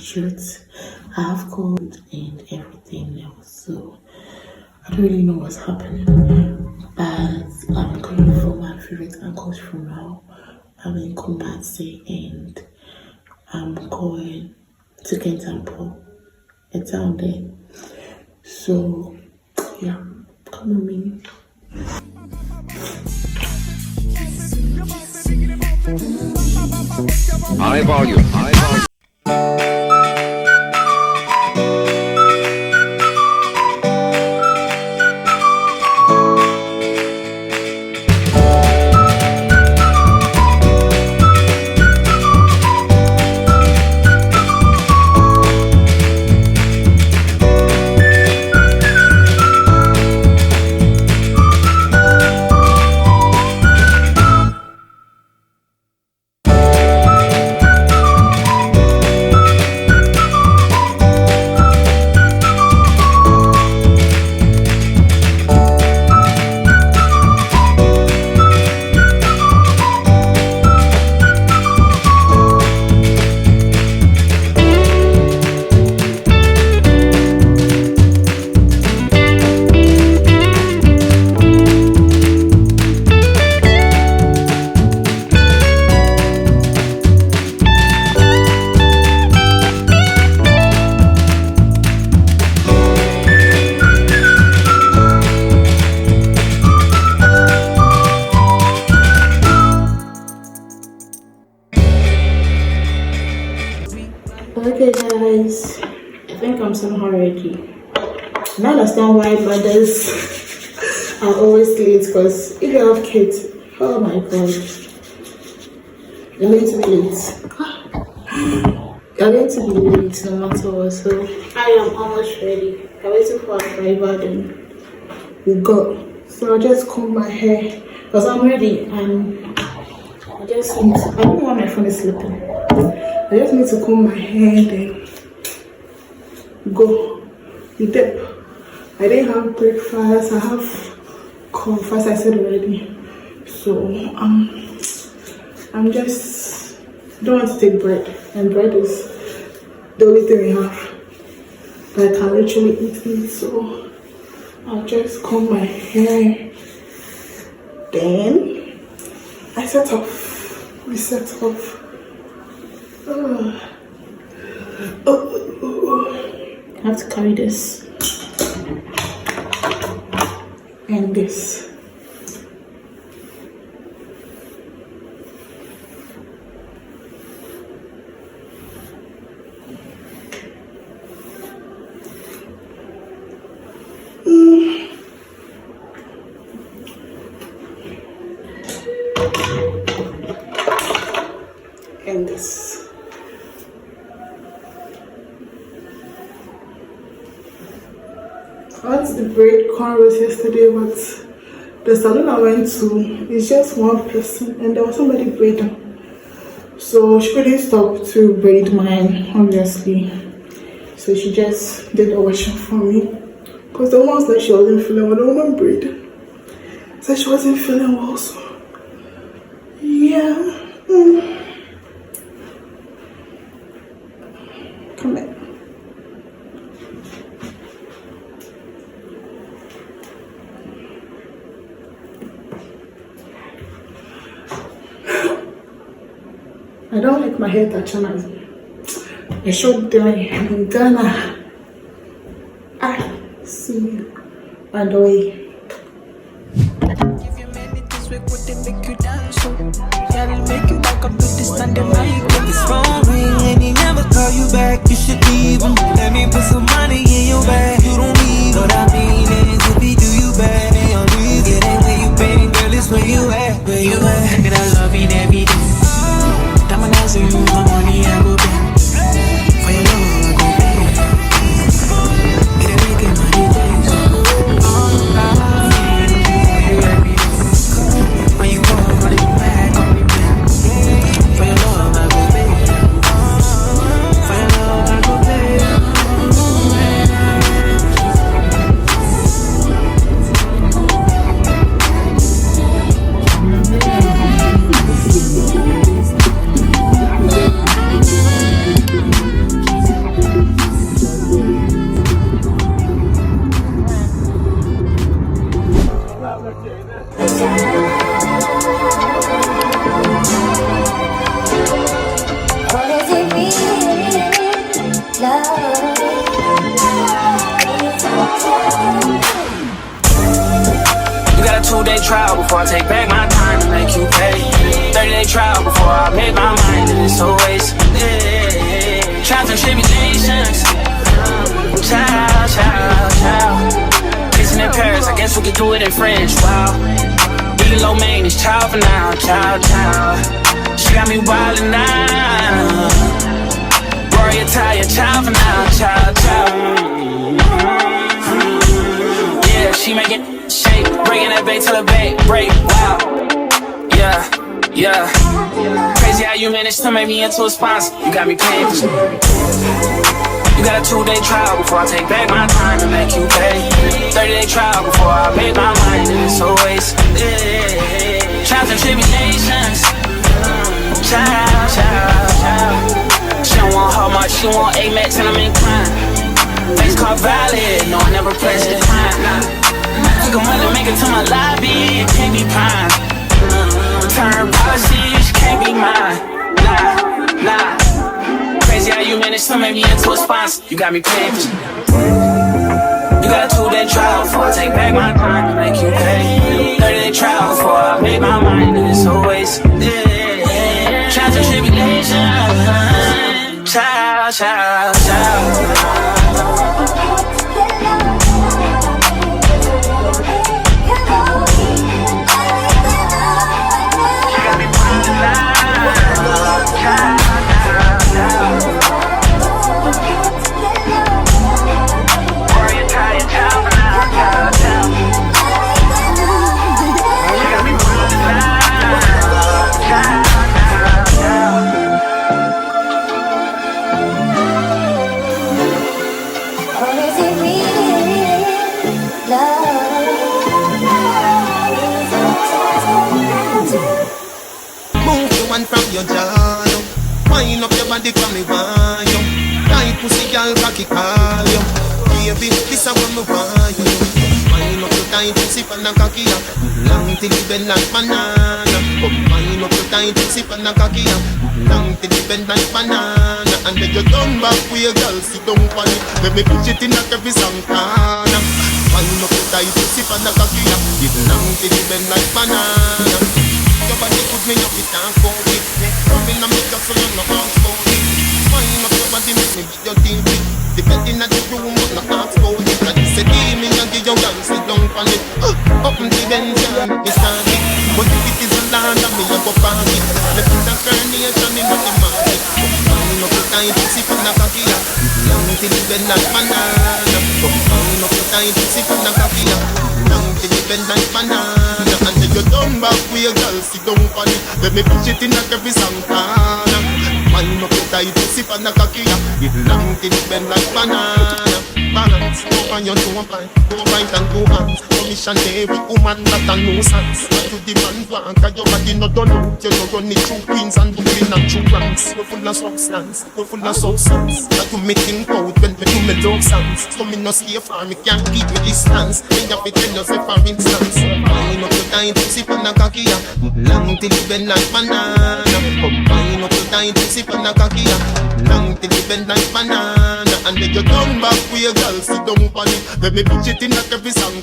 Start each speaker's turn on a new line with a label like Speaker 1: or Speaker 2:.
Speaker 1: shoot. I have cold and everything now, so I don't really know what's happening. But I'm going for my favorite uncle's funeral. I'm in Kumasi and I'm going to Kintampo. It's down there. So yeah, come with me.
Speaker 2: High volume, high volume.
Speaker 1: Okay guys, I think I'm somehow ready. I don't understand why mothers are always late, because if you have kids, oh my god, you're going to be late. You're going to be late no matter what, so I am almost ready. I'm waiting for a driver, then we go. So I'll just comb my hair because I'm ready and I just need to, I don't want my phone is sleeping. I just need to comb my hair, then go. We dip. I didn't have breakfast. I have coffee, as I said already. So I'm just don't want to take bread, and bread is the only thing we have that I can literally eat it. So I'll just comb my hair. Then I set off. We set off. I have to carry this and this. And this. I went to the braid cornrows yesterday, but the salon I went to is just one person and there was somebody braiding. So she couldn't stop to braid mine, obviously. So she just did a washing for me. Because the ones that she wasn't feeling well, the woman braided. So she wasn't feeling well, so yeah. Come back. I don't like my hair touching us. I showed them in Ghana. I see you on the way.
Speaker 3: And he never call you back, you should leave him. Let me put some money in your bag. You don't need what I mean is if he do you bad, then you'll leave. It ain't where you been, girl, it's where you at. Where you at? Look at that love in every day. Diamond eyes on you, my money I go back. For your love I go back. Get everything money days. You every day. When you go, run it back, I'll be back. For your love I go back. For your love I go back. 2-day trial before I take back my time to make you pay. 30-day trial before I make my mind, and it's always trials and tribulations. Child, child, child. Kissing in Paris, I guess we could do it in French. Wow. Eating low maintenance, child for now, child, child. She got me wildin' now. Rory attire, child for now, child, child. Yeah, she making shake, breaking that bait till the bait break. Wow. Yeah, yeah. Crazy how you managed to make me into a sponsor. You got me paying for you got a 2-day trial before I take back my time and make you pay. 30-day trial before I make my mind, and it's always trials and tribulations. Child, child, child. She don't want her much, she want Amex and I'm inclined. Face card valid, no I never press decline. Took a money, make it to my lobby, it can't be prime. Return policy, she can't be mine. Nah, nah. Crazy how you managed to make me into a sponsor. You got me paying for you got a 2-day trial before I take back my time to make you pay. 30-day trial before I make my mind, and it's always trials and tribulations. Child, child, child.
Speaker 4: From your jaw, wind up your body from me want you. Tight pussy girl, cocky call you. Baby, this is what me want you. Wind up your tight pussy from the cocky up. Long till you bend like banana. Wind up your tight pussy from the cocky up. Long till you bend like banana. And then you turn back with your girl, sit down on it. Let me push it in like every song corner. Wind up your tight pussy from the cocky up. Long till you bend like banana. Your body put me up, it can't go with me. Rubbing on me just so you know how to go with it. Wind up your body, make me be your TV. The bed in the room, but not ask about it. Like you said, give me and give your girl, sit down on it. Up in the bench, and me stand it. But if it is a land, I me a go park it. Let's put a carnation in the market. Wind up your tight, pussy from the cocky up. Long till you bend like banana. Wind up your tight, pussy from the cocky up. Long till you bend like banana. And then you turn back with your girl, sit down on it. Let me push it in like every song corner. Wind up your tight pussy from the cocky up. It long till it bend like banana. Balance, go on your toe pint. Go right and go hands. Missionary woman that a nuisance. What you demand want, cause your body not done out. You know you need 2 queens and Brooklyn and 2 ranks. We're full of substance, we're full of substance. That you me think out when we do me love songs. So me no stay far, me can't keep me distance. Me have to tell you say for instance. Wind up your tight pussy from the cocky up. Long till you bend like banana. Wind up your tight pussy from the cocky up. Long till you bend like banana. And then you turn back with your girl, sit down on it. Let me push it in like every song.